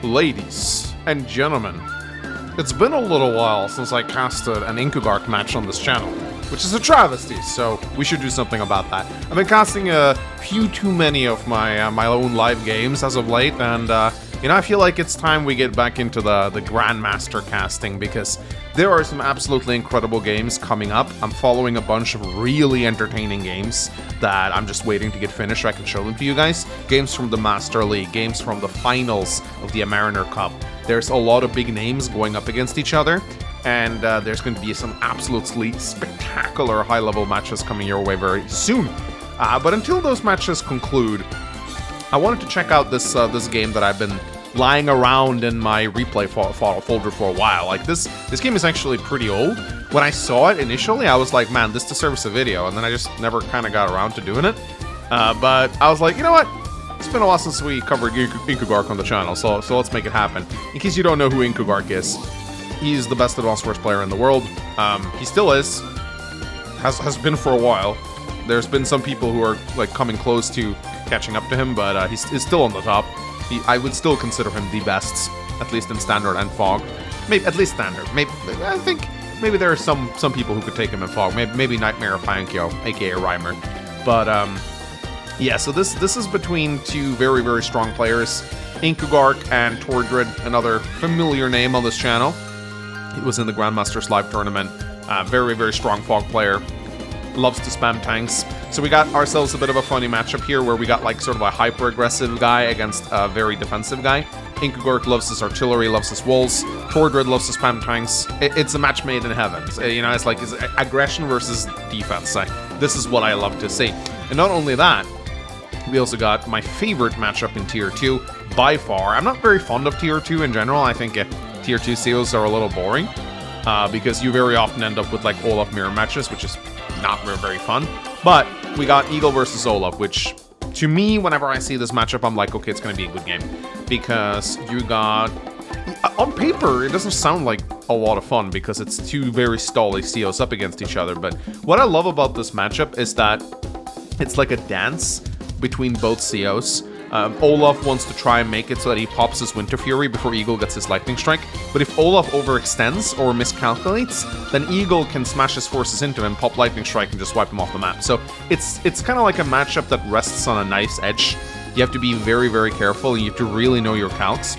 Ladies and gentlemen, it's been a little while since I casted an Inkugark match on this channel, which is a travesty, so we should do something about that. I've been casting a few too many of my my own live games as of late, and you know, I feel like it's time we get back into the Grandmaster casting, because there are some absolutely incredible games coming up. I'm following a bunch of really entertaining games that I'm just waiting to get finished so I can show them to you guys. Games from the Master League, games from the finals of the Mariner Cup. There's a lot of big names going up against each other, and there's going to be some absolutely spectacular high-level matches coming your way very soon. But until those matches conclude, I wanted to check out this this game that I've been lying around in my replay folder for a while. Like, this game is actually pretty old. When I saw it initially, I was like, man, this deserves a video, and then I just never kind of got around to doing it. But I was like, you know what? It's been a while since we covered Inkugark on the channel, so let's make it happen. In case you don't know who Inkugark is, he's the best Advanced Wars player in the world. He still is. Has been for a while. There's been some people who are like coming close to catching up to him, but he's still on the top. I would still consider him the best, at least in Standard and Fog. Maybe at least Standard. Maybe I think maybe there are some people who could take him in Fog. Maybe Nightmare of Painkyo, aka Reimer. But yeah, so this is between two very, very strong players, Inkugark and Tordred, another familiar name on this channel. He was in the Grandmasters Live tournament. Very, very strong Fog player. Loves to spam tanks. So we got ourselves a bit of a funny matchup here where we got like sort of a hyper-aggressive guy against a very defensive guy. Inkugark loves his artillery, loves his walls. Tordred loves to spam tanks. It's a match made in heaven. You know, it's like it's aggression versus defense. This is what I love to see. And not only that, we also got my favorite matchup in Tier 2 by far. I'm not very fond of Tier 2 in general. I think Tier 2 COs are a little boring because you very often end up with like Olaf mirror matches, which is not very fun. But we got Eagle versus Olaf, which to me, whenever I see this matchup, I'm like, okay, it's going to be a good game. Because you got... On paper, it doesn't sound like a lot of fun because it's two very stally COs up against each other. But what I love about this matchup is that it's like a dance between both COs. Olaf wants to try and make it so that he pops his Winter Fury before Eagle gets his Lightning Strike. But if Olaf overextends or miscalculates, then Eagle can smash his forces into him, pop Lightning Strike, and just wipe him off the map. So it's kind of like a matchup that rests on a nice edge. You have to be very, very careful, and you have to really know your counts.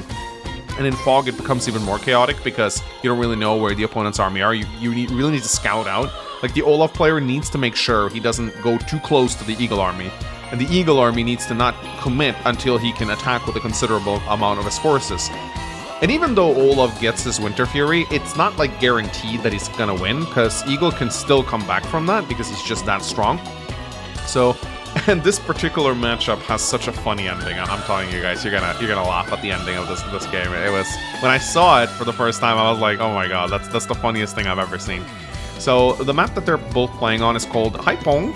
And in Fog, it becomes even more chaotic because you don't really know where the opponent's army are. You really need to scout out. Like, the Olaf player needs to make sure he doesn't go too close to the Eagle army. And the Eagle army needs to not commit until he can attack with a considerable amount of his forces. And even though Olaf gets his Winter Fury, it's not like guaranteed that he's gonna win, because Eagle can still come back from that because he's just that strong. So, and this particular matchup has such a funny ending. I'm telling you guys, you're gonna laugh at the ending of this game. It was, when I saw it for the first time, I was like, oh my god, that's the funniest thing I've ever seen. So the map that they're both playing on is called Haipong.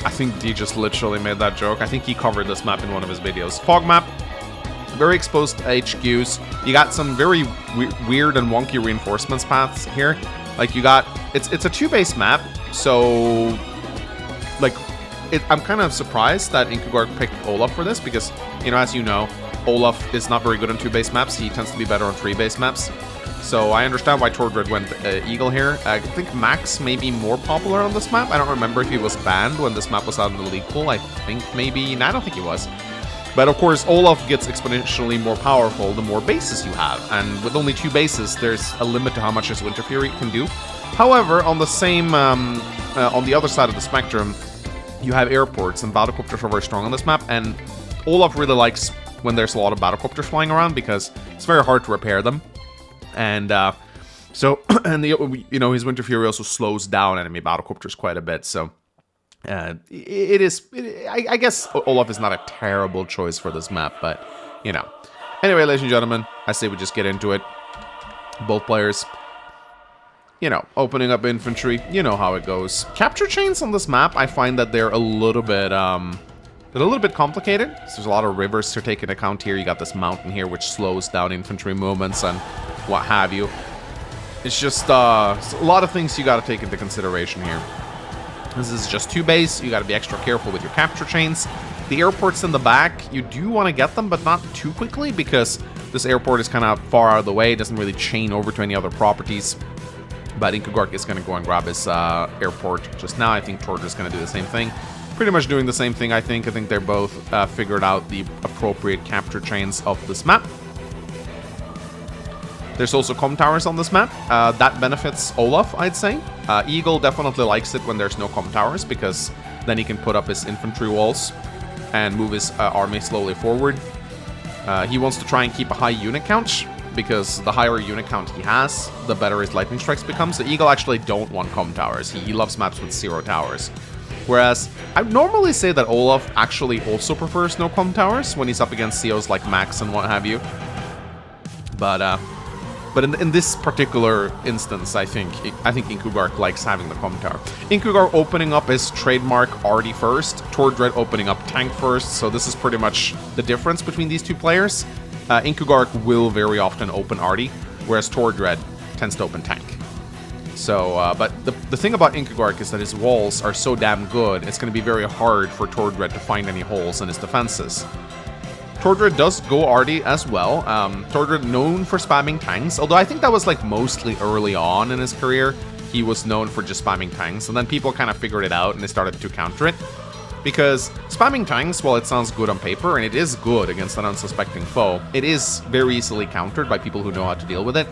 I think D just literally made that joke. I think he covered this map in one of his videos. Fog map, very exposed HQs. You got some very weird and wonky reinforcements paths here. Like, you got, it's a 2-base map, so like I'm kind of surprised that Inkugark picked Olaf for this because, you know, as you know, Olaf is not very good on 2-base maps. He tends to be better on 3-base maps. So I understand why Tordred went Eagle here. I think Max may be more popular on this map. I don't remember if he was banned when this map was out in the league pool. I think maybe... No, I don't think he was. But of course, Olaf gets exponentially more powerful the more bases you have. And with only 2 bases, there's a limit to how much his Winter Fury can do. However, on the same... on the other side of the spectrum, you have airports, and battlecopters are very strong on this map. And Olaf really likes when there's a lot of battlecopters flying around because it's very hard to repair them. And so, and you know, his Winter Fury also slows down enemy battlecopters quite a bit. So, I guess Olaf is not a terrible choice for this map, but you know. Anyway, ladies and gentlemen, I say we just get into it. Both players, you know, opening up infantry. You know how it goes. Capture chains on this map, I find that they're a little bit complicated. So there's a lot of rivers to take into account here. You got this mountain here, which slows down infantry movements and what have you. It's just a lot of things you got to take into consideration here. This is just 2 base. You got to be extra careful with your capture chains. The airports in the back, you do want to get them, but not too quickly, because this airport is kind of far out of the way. It doesn't really chain over to any other properties. But Inkugark is going to go and grab his airport just now. I think Tordred is going to do the same thing. Pretty much doing the same thing, I think. I think they're both figured out the appropriate capture chains of this map. There's also comm towers on this map. That benefits Olaf, I'd say. Eagle definitely likes it when there's no comm towers, because then he can put up his infantry walls and move his army slowly forward. He wants to try and keep a high unit count, because the higher unit count he has, the better his lightning strikes become. So Eagle actually don't want comm towers. He loves maps with 0 towers. Whereas, I'd normally say that Olaf actually also prefers no comm towers when he's up against COs like Max and what have you. But in this particular instance, I think Inkugark likes having the comm tower. Inkugark opening up his trademark Artie first, Tordred opening up tank first, so this is pretty much the difference between these two players. Inkugark will very often open Artie, whereas Tordred tends to open tank. So, but the thing about Inkugark is that his walls are so damn good, it's going to be very hard for Tordred to find any holes in his defenses. Tordred does go Artie as well. Tordred known for spamming tanks, although I think that was like mostly early on in his career. He was known for just spamming tanks, and then people kind of figured it out and they started to counter it. Because spamming tanks, while it sounds good on paper, and it is good against an unsuspecting foe, it is very easily countered by people who know how to deal with it.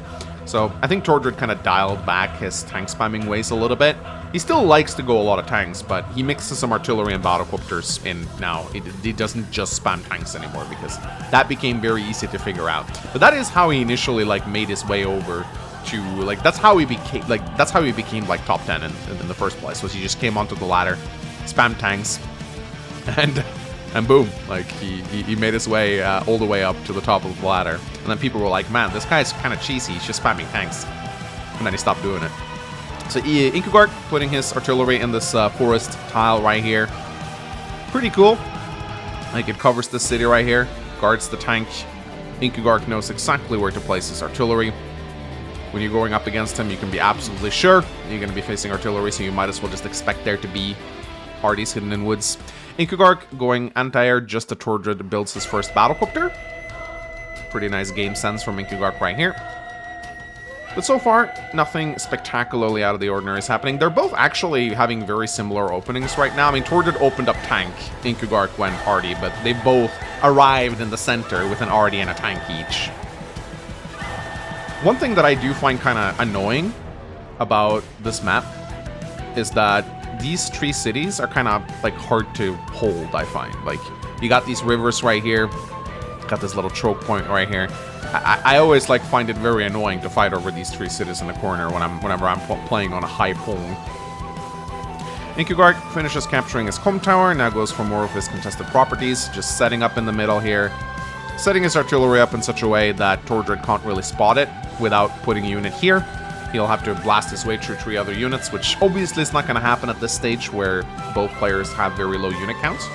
So I think Tordred kind of dialed back his tank spamming ways a little bit. He still likes to go a lot of tanks, but he mixes some artillery and battlecopters in now. He doesn't just spam tanks anymore, because that became very easy to figure out. But that is how he initially like made his way over to like that's how he became like top 10 in the first place. Was he just came onto the ladder, spam tanks, and boom, like he made his way all the way up to the top of the ladder. And then people were like, man, this guy's kind of cheesy, he's just spamming tanks. And then he stopped doing it. So Inkugark putting his artillery in this forest tile right here. Pretty cool. Like, it covers the city right here, guards the tank. Inkugark knows exactly where to place his artillery. When you're going up against him, you can be absolutely sure you're going to be facing artillery, so you might as well just expect there to be parties hidden in woods. Inkugark going anti-air just as Tordred builds his first battlecopter. Pretty nice game sense from Inkugark right here. But so far, nothing spectacularly out of the ordinary is happening. They're both actually having very similar openings right now. I mean, Tordred opened up tank, Inkugark went Artie, but they both arrived in the center with an Artie and a tank each. One thing that I do find kind of annoying about this map is that these 3 cities are kind of like hard to hold, I find. Like, you got these rivers right here, got this little choke point right here. I always like find it very annoying to fight over these 3 cities in the corner whenever I'm playing on a high pong. Inkugark finishes capturing his comm tower, now goes for more of his contested properties, just setting up in the middle here. Setting his artillery up in such a way that Tordred can't really spot it without putting a unit here. He'll have to blast his way through 3 other units, which obviously is not going to happen at this stage where both players have very low unit counts.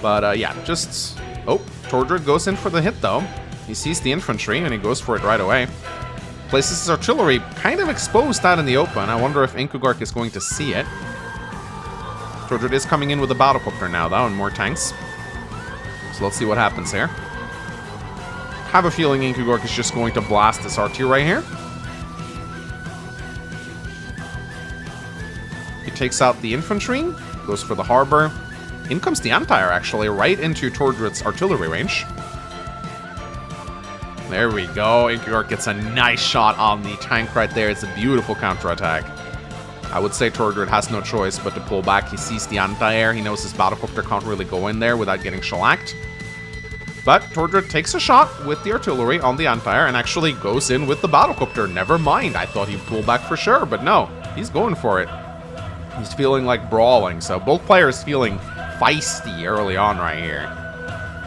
But yeah, just... Oh, Tordred goes in for the hit though. He sees the infantry and he goes for it right away. Places his artillery kind of exposed out in the open. I wonder if Inkugark is going to see it. Tordred is coming in with a battlecopter now though, and more tanks. So let's see what happens here. Have a feeling Inkugark is just going to blast this RT right here. He takes out the infantry, goes for the harbor. In comes the Empire, actually, right into Tordred's artillery range. There we go. Inkugark gets a nice shot on the tank right there. It's a beautiful counterattack. I would say Tordred has no choice but to pull back. He sees the anti-air. He knows his battlecopter can't really go in there without getting shellacked. But Tordred takes a shot with the artillery on the anti-air and actually goes in with the battlecopter. Never mind. I thought he'd pull back for sure, but no. He's going for it. He's feeling like brawling, so both players feeling feisty early on right here.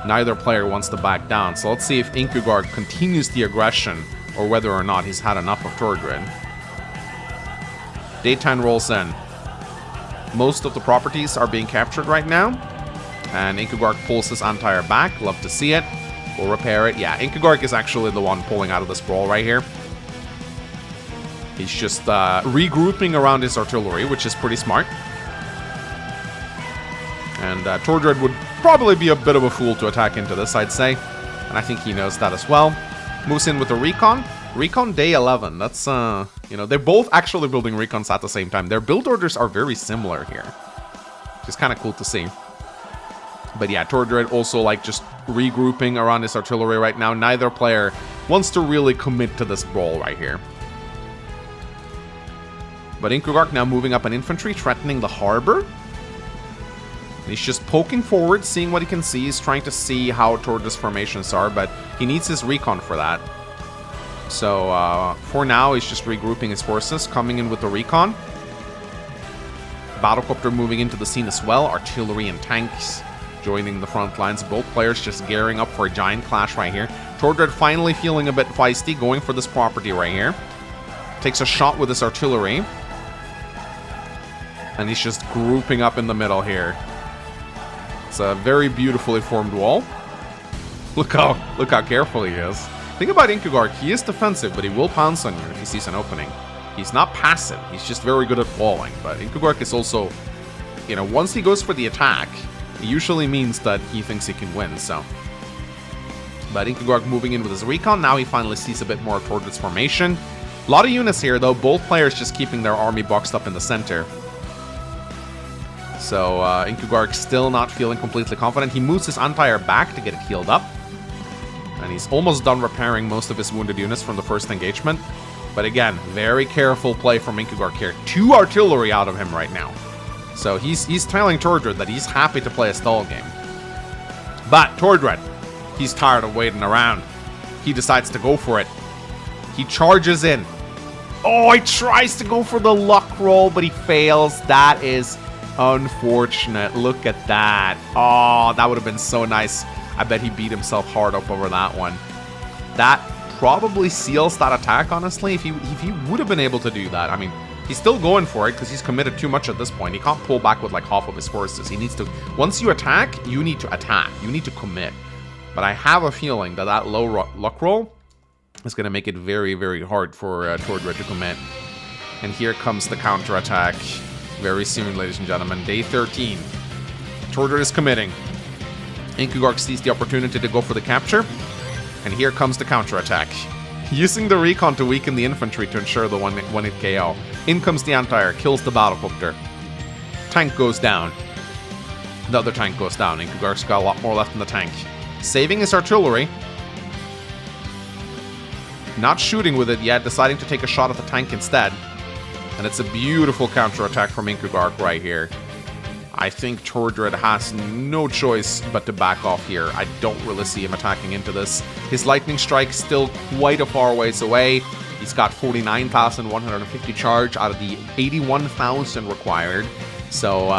Neither player wants to back down, so let's see if Inkugark continues the aggression or whether or not he's had enough of Tordred. Daytime rolls in. Most of the properties are being captured right now, and Inkugark pulls his anti-air back. Love to see it. We'll repair it. Yeah, Inkugark is actually the one pulling out of this brawl right here. He's just regrouping around his artillery, which is pretty smart. and Tordred would probably be a bit of a fool to attack into this, I'd say. And I think he knows that as well. Moves in with the Recon. Recon day 11. That's, you know, they're both actually building Recons at the same time. Their build orders are very similar here. Which is kind of cool to see. But yeah, Tordred also, like, just regrouping around his artillery right now. Neither player wants to really commit to this brawl right here. But Inkugark now moving up an infantry, threatening the harbor. He's just poking forward, seeing what he can see. He's trying to see how Tordred's formations are, but he needs his recon for that. So, for now, he's just regrouping his forces, coming in with the recon. Battlecopter moving into the scene as well. Artillery and tanks joining the front lines. Both players just gearing up for a giant clash right here. Tordred finally feeling a bit feisty, going for this property right here. Takes a shot with his artillery. And he's just grouping up in the middle here. It's a very beautifully formed wall. Look how careful he is. Think about Inkugark, he is defensive, but he will pounce on you if he sees an opening. He's not passive, he's just very good at walling. But Inkugark is also, you know, once he goes for the attack, it usually means that he thinks he can win, so. But Inkugark moving in with his recon, now he finally sees a bit more of Tordred's formation. A lot of units here, though, both players just keeping their army boxed up in the center. So, Inkugark still not feeling completely confident. He moves his anti-air back to get it healed up. And he's almost done repairing most of his wounded units from the first engagement. But again, very careful play from Inkugark here. 2 artillery out of him right now. So he's telling Tordred that he's happy to play a stall game. But Tordred, he's tired of waiting around. He decides to go for it. He charges in. Oh, he tries to go for the luck roll, but he fails. That is unfortunate. Look at that. Oh, that would have been so nice. I bet he beat himself hard up over that one. That probably seals that attack, honestly, if he would have been able to do that. I mean, he's still going for it because he's committed too much at this point. He can't pull back with like half of his forces. He needs to, once you attack, you need to attack. You need to commit. But I have a feeling that that low luck roll is going to make it very, very hard for Tordred to commit. And here comes the counterattack. Very soon, ladies and gentlemen. Day 13. Tordred is committing. Inkugark sees the opportunity to go for the capture. And here comes the counterattack. Using the recon to weaken the infantry to ensure the one-hit KO. In comes the anti-air, kills the battlecopter. Tank goes down. The other tank goes down. Inkugark's got a lot more left in the tank. Saving his artillery. Not shooting with it yet, deciding to take a shot at the tank instead. And it's a beautiful counterattack from Inkugark right here. I think Tordred has no choice but to back off here. I don't really see him attacking into this. His lightning strike still quite a far ways away. He's got 49,150 charge out of the 81,000 required. So,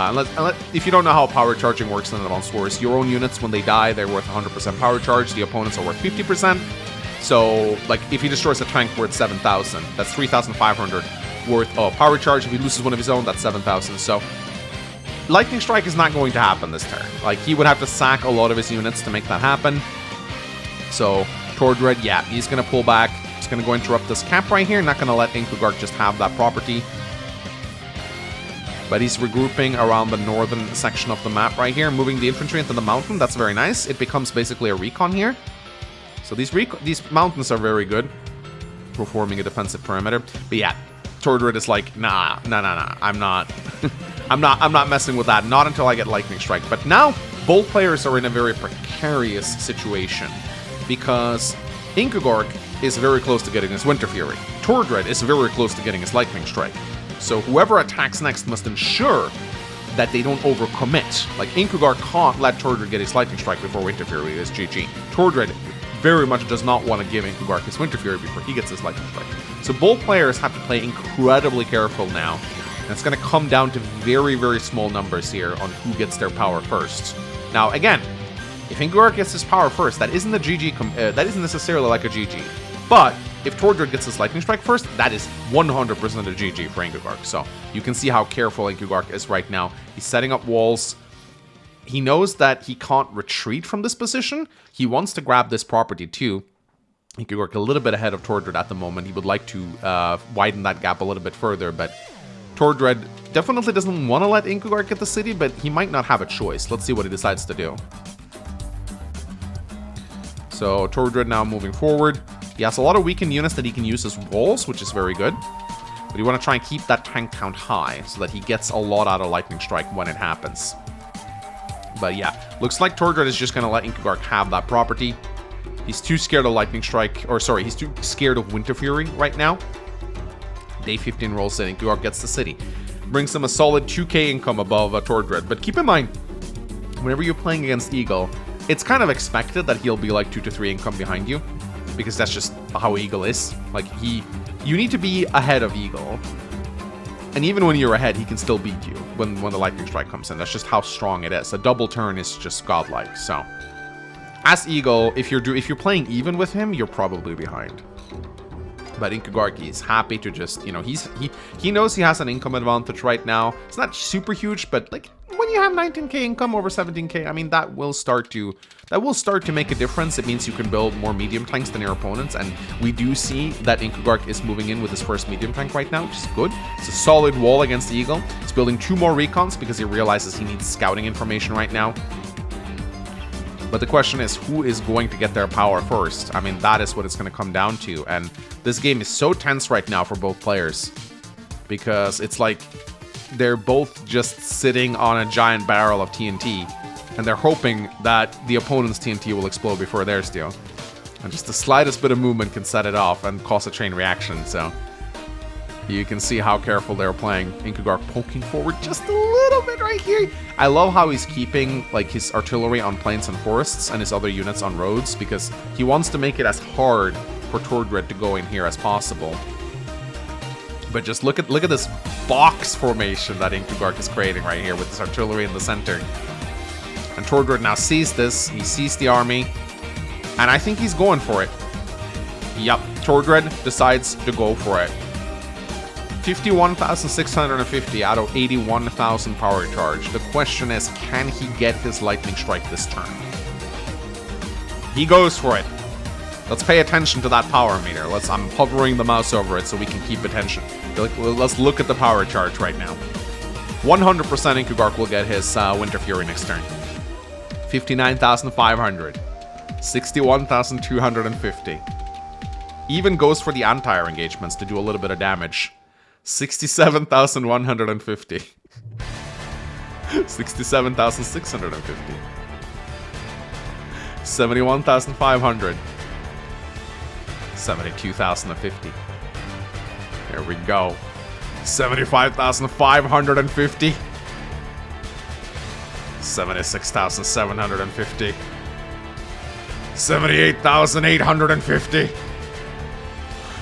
if you don't know how power charging works in Advanced Wars, your own units, when they die, they're worth 100% power charge. The opponents are worth 50%. So, like, if he destroys a tank worth 7,000, that's 3,500 worth of power charge. If he loses one of his own, that's 7,000. So, Lightning Strike is not going to happen this turn. Like, he would have to sack a lot of his units to make that happen. So, Tordred, yeah, he's going to pull back. He's going to go interrupt this cap right here. Not going to let Inkugark just have that property. But he's regrouping around the northern section of the map right here, moving the infantry into the mountain. That's very nice. It becomes basically a recon here. So these mountains are very good for forming a defensive perimeter. But yeah, Tordred is like, nah, I'm not I'm not messing with that, not until I get Lightning Strike. But now both players are in a very precarious situation because Inkugark is very close to getting his Winter Fury. Tordred is very close to getting his Lightning Strike. So whoever attacks next must ensure that they don't overcommit. Like, Inkugark can't let Tordred get his Lightning Strike before Winter Fury is GG. Tordred very much does not want to give Inkugark his Winter Fury before he gets his Lightning Strike. So both players have to play incredibly careful now. And it's going to come down to very, very small numbers here on who gets their power first. Now, again, if Inkugark gets his power first, that isn't a GG. That isn't necessarily like a GG. But if Tordred gets his Lightning Strike first, that is 100% a GG for Inkugark. So you can see how careful Inkugark is right now. He's setting up walls. He knows that he can't retreat from this position. He wants to grab this property too. Inkugark a little bit ahead of Tordred at the moment. He would like to widen that gap a little bit further, but Tordred definitely doesn't want to let Inkugark get the city, but he might not have a choice. Let's see what he decides to do. So Tordred now moving forward. He has a lot of weakened units that he can use as walls, which is very good. But you want to try and keep that tank count high so that he gets a lot out of Lightning Strike when it happens. But yeah, looks like Tordred is just going to let Inkugark have that property. He's too scared of Lightning Strike, or sorry, he's too scared of Winter Fury right now. Day 15 rolls in, Inkugark gets the city. Brings him a solid 2k income above Tordred. But keep in mind, whenever you're playing against Eagle, it's kind of expected that he'll be like 2 to 3 income behind you. Because that's just how Eagle is. Like, you need to be ahead of Eagle. And even when you're ahead, he can still beat you when the Lightning Strike comes in. That's just how strong it is. A double turn is just godlike, so... As Eagle, if you're playing even with him, you're probably behind. But Inkugark is happy to just, you know, he knows he has an income advantage right now. It's not super huge, but like when you have 19k income over 17k, I mean that will start to make a difference. It means you can build more medium tanks than your opponents, and we do see that Inkugark is moving in with his first medium tank right now, which is good. It's a solid wall against the Eagle. He's building 2 more recons because he realizes he needs scouting information right now. But the question is, who is going to get their power first? I mean, that is what it's going to come down to. And this game is so tense right now for both players. Because it's like they're both just sitting on a giant barrel of TNT. And they're hoping that the opponent's TNT will explode before theirs do. And just the slightest bit of movement can set it off and cause a chain reaction. So you can see how careful they're playing. Inkugark poking forward just a little bit right here. I love how he's keeping like his artillery on plains and forests and his other units on roads, because he wants to make it as hard for Tordred to go in here as possible. But just look at this box formation that Inkugark is creating right here with his artillery in the center. And Tordred now sees this. He sees the army. And I think he's going for it. Yep, Tordred decides to go for it. 51,650 out of 81,000 power charge. The question is, can he get his Lightning Strike this turn? He goes for it. Let's pay attention to that power meter. I'm hovering the mouse over it so we can keep attention. Let's look at the power charge right now. 100% Inkugark will get his Winter Fury next turn. 59,500. 61,250. Even goes for the anti-air engagements to do a little bit of damage. 67,150. 67,650. 71,500. 72,050. There we go. 75,550. 76,750. 78,850.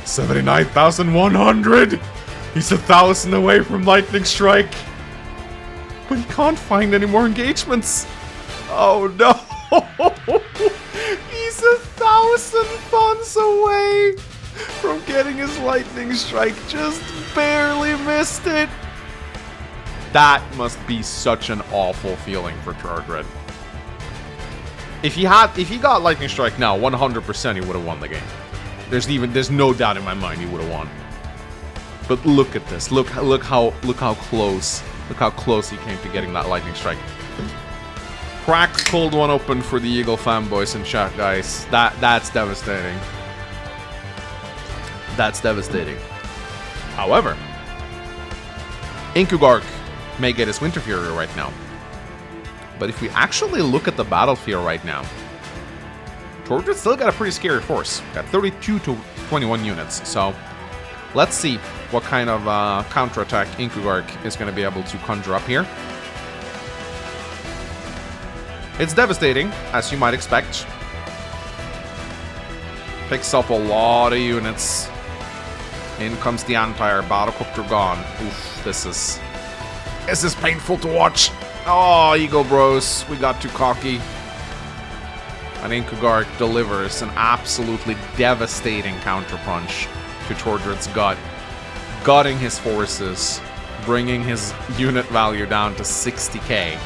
79,100. He's 1,000 away from Lightning Strike. But he can't find any more engagements. Oh no. He's 1,000 funds away from getting his Lightning Strike. Just barely missed it. That must be such an awful feeling for Tordred. If he got Lightning Strike now, 100% he would have won the game. There's no doubt in my mind he would have won. But look at this. Look how close. Look how close he came to getting that Lightning Strike. Cracked cold one open for the Eagle fanboys in chat, guys. That's devastating. That's devastating. However, Inkugark may get his Winter Fury right now. But if we actually look at the battlefield right now, Tordred still got a pretty scary force. Got 32 to 21 units. So let's see what kind of counterattack Inkugark is going to be able to conjure up here. It's devastating, as you might expect. Picks up a lot of units. In comes the anti-air. Battlecopter gone. Oof, this is painful to watch. Oh, Eagle Bros, we got too cocky. And Inkugark delivers an absolutely devastating counterpunch to Tordred's gut. Gutting his forces, bringing his unit value down to 60k.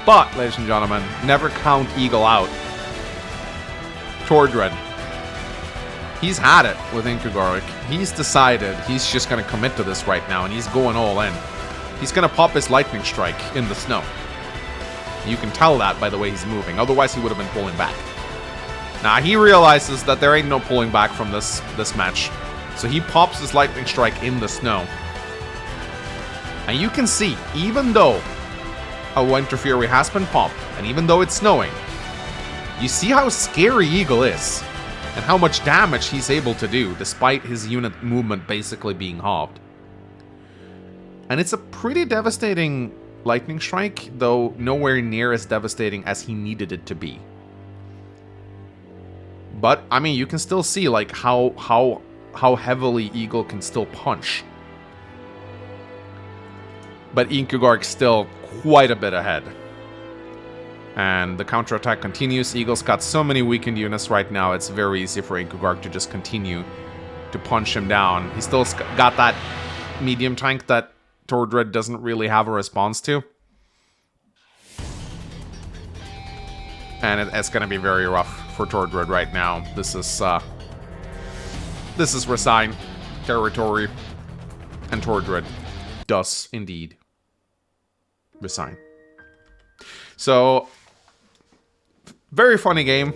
But, ladies and gentlemen, never count Eagle out. Tordred, he's had it with Inkugark. He's decided he's just going to commit to this right now, and he's going all in. he's gonna pop his lightning strike in the snow. You can tell that by the way he's moving. Otherwise, he would have been pulling back. Now, he realizes that there ain't no pulling back from this match. So he pops his lightning strike in the snow. And you can see, even though a Winter Fury has been popped, and even though it's snowing, you see how scary Eagle is, and how much damage he's able to do, despite his unit movement basically being halved. And it's a pretty devastating lightning strike, though nowhere near as devastating as he needed it to be. But, I mean, you can still see, like, how heavily Eagle can still punch. But Inkugark's still quite a bit ahead. And the counterattack continues. Eagle's got so many weakened units right now, it's very easy for Inkugark to just continue to punch him down. He's still got that medium tank that Tordred doesn't really have a response to. And it's going to be very rough for Tordred right now. This is Resign territory. And Tordred does indeed resign. So, very funny game.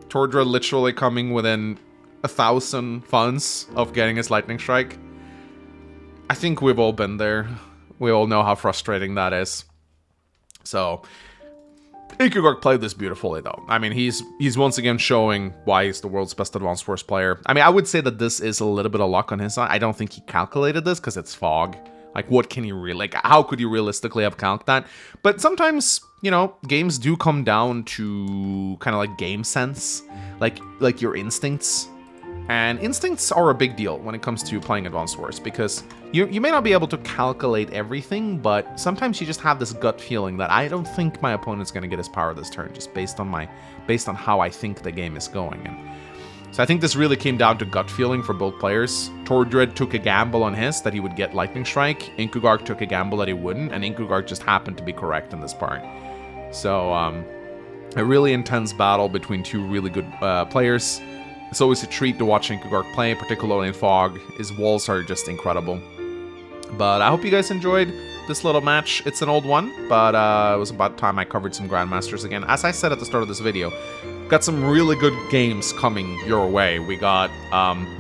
Tordred literally coming within 1,000 funds of getting his lightning strike. I think we've all been there. We all know how frustrating that is. So, Inkugark played this beautifully, though. I mean, he's once again showing why he's the world's best Advanced Wars player. I mean, I would say that this is a little bit of luck on his side. I don't think he calculated this, because it's fog. Like, what can you really... Like, how could you realistically have calculated that? But sometimes, you know, games do come down to kind of like game sense. Like your instincts. And instincts are a big deal when it comes to playing Advanced Wars, because you may not be able to calculate everything, but sometimes you just have this gut feeling that I don't think my opponent's going to get his power this turn, just based on how I think the game is going. And so I think this really came down to gut feeling for both players. Tordred took a gamble on his that he would get Lightning Strike. Inkugark took a gamble that he wouldn't, and Inkugark just happened to be correct in this part. So a really intense battle between two really good players. It's always a treat to watch Inkugark play, particularly in fog. His walls are just incredible. But I hope you guys enjoyed this little match. It's an old one, but it was about time I covered some Grandmasters again. As I said at the start of this video, got some really good games coming your way. We got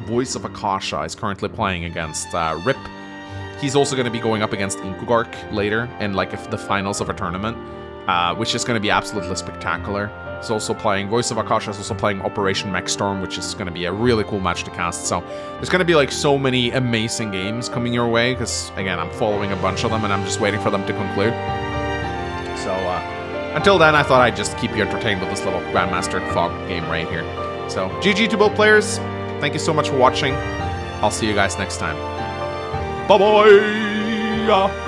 Voice of Akasha is currently playing against Rip. He's also going to be going up against Inkugark later in like the finals of a tournament, which is going to be absolutely spectacular. He's also playing, Voice of Akasha is also playing Operation Mechstorm, which is going to be a really cool match to cast. So there's going to be like so many amazing games coming your way, because again, I'm following a bunch of them and I'm just waiting for them to conclude. So until then, I thought I'd just keep you entertained with this little Grandmaster Fog game right here. So GG to both players. Thank you so much for watching. I'll see you guys next time. Bye-bye!